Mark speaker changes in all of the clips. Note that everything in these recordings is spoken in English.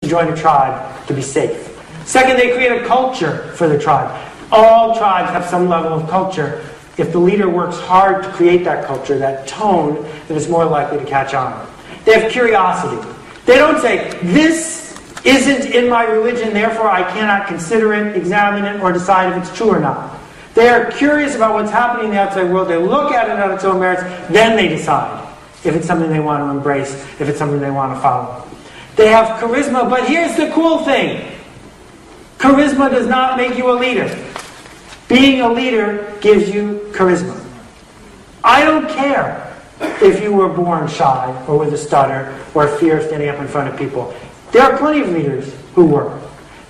Speaker 1: join a tribe to be safe. Second, they create a culture for the tribe. All tribes have some level of culture. If the leader works hard to create that culture, that tone, then it's more likely to catch on. They have curiosity. They don't say, this isn't in my religion, therefore I cannot consider it, examine it, or decide if it's true or not. They are curious about what's happening in the outside world. They look at it on its own merits, then they decide if it's something they want to embrace, if it's something they want to follow. They have charisma, but here's the cool thing. Charisma does not make you a leader. Being a leader gives you charisma. I don't care if you were born shy or with a stutter or fear of standing up in front of people. There are plenty of leaders who were.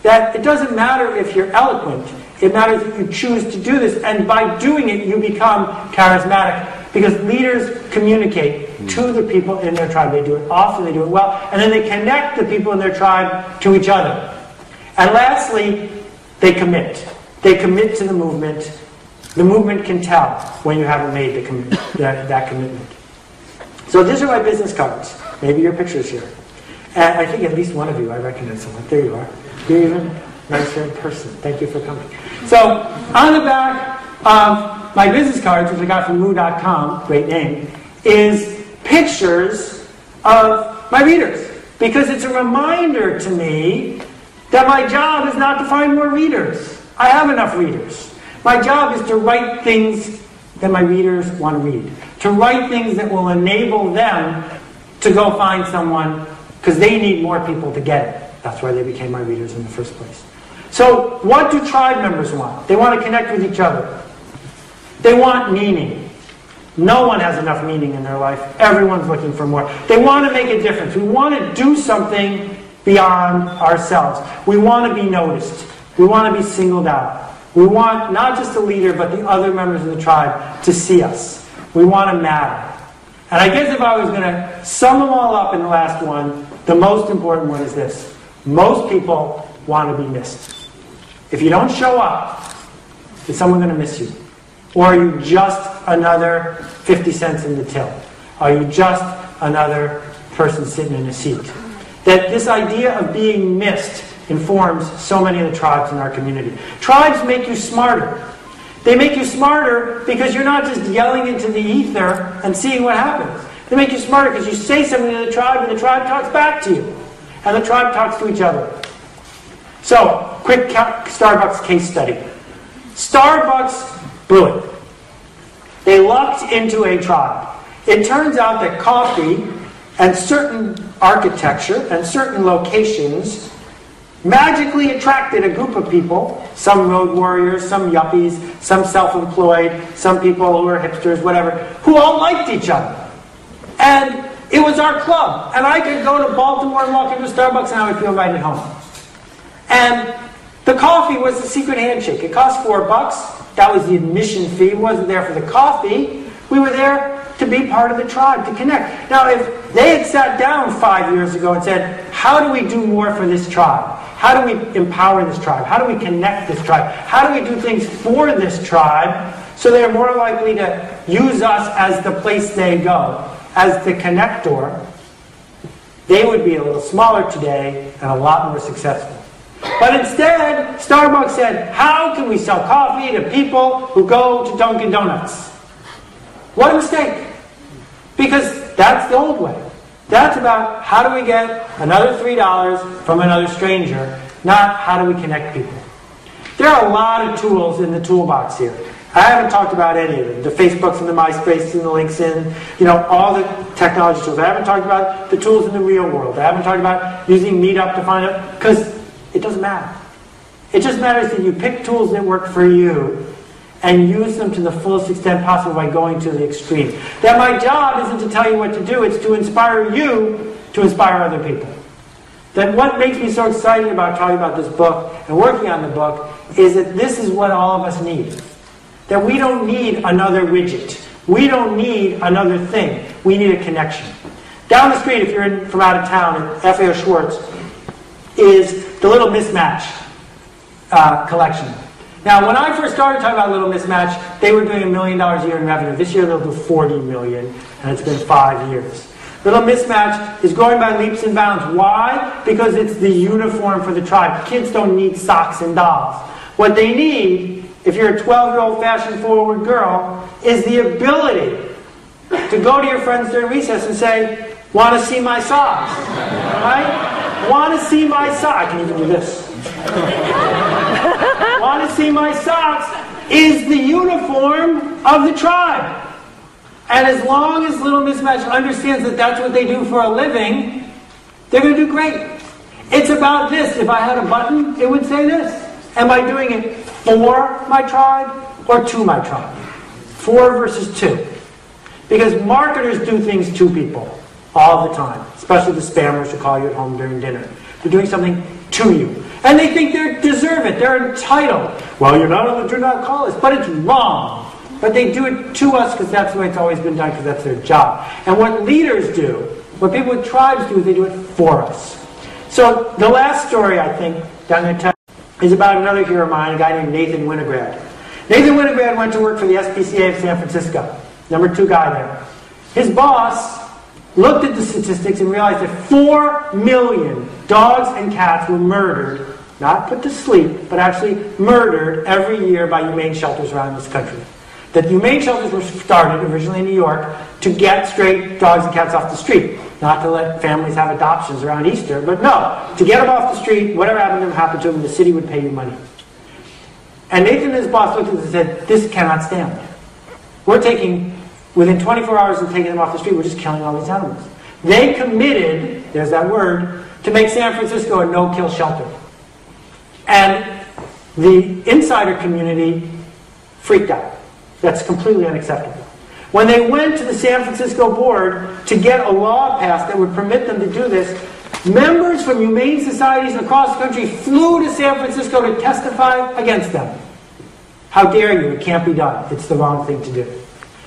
Speaker 1: That it doesn't matter if you're eloquent. It matters if you choose to do this. And by doing it, you become charismatic. Because leaders communicate to the people in their tribe. They do it often, they do it well. And then they connect the people in their tribe to each other. And lastly, they commit. They commit to the movement. The movement can tell when you haven't made that commitment. So these are my business cards. Maybe your picture's here. And I think at least one of you, I recognize someone. There you are. You're even nicer in person. Thank you for coming. So on the back of my business cards, which I got from moo.com, great name, is pictures of my readers. Because it's a reminder to me that my job is not to find more readers. I have enough readers. My job is to write things that my readers want to read. To write things that will enable them to go find someone, because they need more people to get it. That's why they became my readers in the first place. So what do tribe members want? They want to connect with each other. They want meaning. No one has enough meaning in their life. Everyone's looking for more. They want to make a difference. We want to do something beyond ourselves. We want to be noticed. We want to be singled out. We want not just the leader, but the other members of the tribe to see us. We want to matter. And I guess if I was going to sum them all up in the last one, the most important one is this. Most people want to be missed. If you don't show up, is someone going to miss you? Or are you just another 50 cents in the till? Are you just another person sitting in a seat? That this idea of being missed informs so many of the tribes in our community. Tribes make you smarter. They make you smarter because you're not just yelling into the ether and seeing what happens. They make you smarter because you say something to the tribe and the tribe talks back to you. And the tribe talks to each other. So, quick Starbucks case study. Starbucks blew it. They lucked into a tribe. It turns out that coffee and certain architecture and certain locations magically attracted a group of people, some road warriors, some yuppies, some self-employed, some people who were hipsters, whatever, who all liked each other. And it was our club. And I could go to Baltimore and walk into Starbucks and I would feel right at home. And the coffee was the secret handshake. It cost $4. That was the admission fee. It wasn't there for the coffee. We were there to be part of the tribe, to connect. Now, if they had sat down 5 years ago and said, how do we do more for this tribe? How do we empower this tribe? How do we connect this tribe? How do we do things for this tribe so they're more likely to use us as the place they go, as the connector? They would be a little smaller today and a lot more successful. But instead, Starbucks said, how can we sell coffee to people who go to Dunkin' Donuts? What a mistake. Because that's the old way. That's about how do we get another $3 from another stranger, not how do we connect people. There are a lot of tools in the toolbox here. I haven't talked about any of them. The Facebooks and the MySpace and the LinkedIn, all the technology tools. I haven't talked about the tools in the real world. I haven't talked about using Meetup to find out, because it doesn't matter. It just matters that you pick tools that work for you and use them to the fullest extent possible by going to the extreme. That my job isn't to tell you what to do, it's to inspire you to inspire other people. That what makes me so excited about talking about this book and working on the book is that this is what all of us need. That we don't need another widget. We don't need another thing. We need a connection. Down the street, if you're from out of town, at FAO Schwartz, is the Little Mismatch collection. Now, when I first started talking about Little Mismatch, they were doing $1 million a year in revenue. This year they'll do $40 million, and it's been 5 years. Little Mismatch is growing by leaps and bounds. Why? Because it's the uniform for the tribe. Kids don't need socks and dolls. What they need, if you're a 12-year-old fashion-forward girl, is the ability to go to your friends during recess and say, want to see my socks? Right? Want to see my socks? I can even do this. Want to see my socks is the uniform of the tribe. And as long as Little Mismatch understands that that's what they do for a living, they're going to do great. It's about this. If I had a button, it would say this. Am I doing it for my tribe or to my tribe? For versus to. Because marketers do things to people all the time, especially the spammers who call you at home during dinner. They're doing something to you. And they think they deserve it. They're entitled. Well, you're not on the do not call list, but it's wrong. But they do it to us because that's the way it's always been done, because that's their job. And what leaders do, what people with tribes do, is they do it for us. So the last story, I think, down there is about another hero of mine, a guy named Nathan Winograd. Nathan Winograd went to work for the SPCA of San Francisco. Number 2 guy there. His boss looked at the statistics and realized that 4 million dogs and cats were murdered, not put to sleep, but actually murdered every year by humane shelters around this country. That humane shelters were started originally in New York to get stray dogs and cats off the street. Not to let families have adoptions around Easter, but no, to get them off the street, whatever happened to them, the city would pay you money. And Nathan and his boss looked at this and said, this cannot stand. We're taking, within 24 hours of taking them off the street, we're just killing all these animals. They committed, there's that word, to make San Francisco a no-kill shelter. And the insider community freaked out. That's completely unacceptable. When they went to the San Francisco board to get a law passed that would permit them to do this, members from humane societies across the country flew to San Francisco to testify against them. How dare you? It can't be done. It's the wrong thing to do.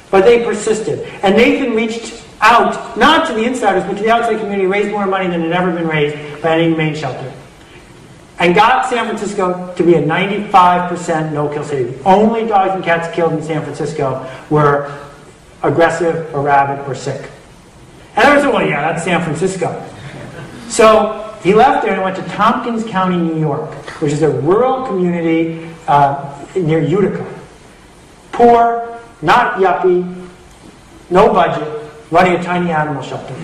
Speaker 1: But they persisted. And Nathan reached out, not to the insiders, but to the outside community, raised more money than had ever been raised by any humane shelter. And got San Francisco to be a 95% no-kill city. The only dogs and cats killed in San Francisco were aggressive or rabid or sick. And I said, well, yeah, that's San Francisco. So he left there and went to Tompkins County, New York, which is a rural community near Utica. Poor, not yuppie, no budget, running a tiny animal shelter.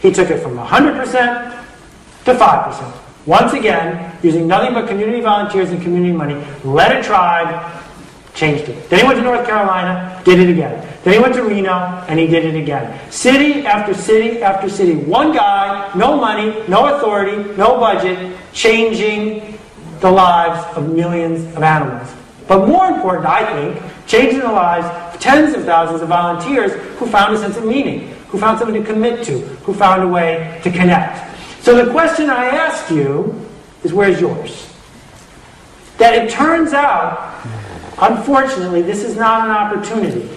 Speaker 1: He took it from 100% to 5%. Once again, using nothing but community volunteers and community money, led a tribe, changed it. Then he went to North Carolina, did it again. Then he went to Reno, and he did it again. City after city after city. One guy, no money, no authority, no budget, changing the lives of millions of animals. But more important, I think, changing the lives of tens of thousands of volunteers who found a sense of meaning, who found something to commit to, who found a way to connect. So the question I ask you is, where's yours? That it turns out, unfortunately, this is not an opportunity.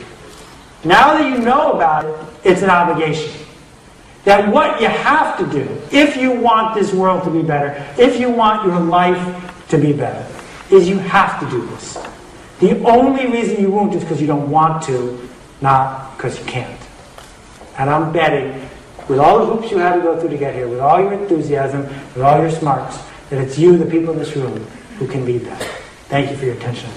Speaker 1: Now that you know about it, it's an obligation. That what you have to do, if you want this world to be better, if you want your life to be better, is you have to do this. The only reason you won't is because you don't want to, not because you can't. And I'm betting, with all the hoops you had to go through to get here, with all your enthusiasm, with all your smarts, that it's you, the people in this room, who can lead that. Thank you for your attention.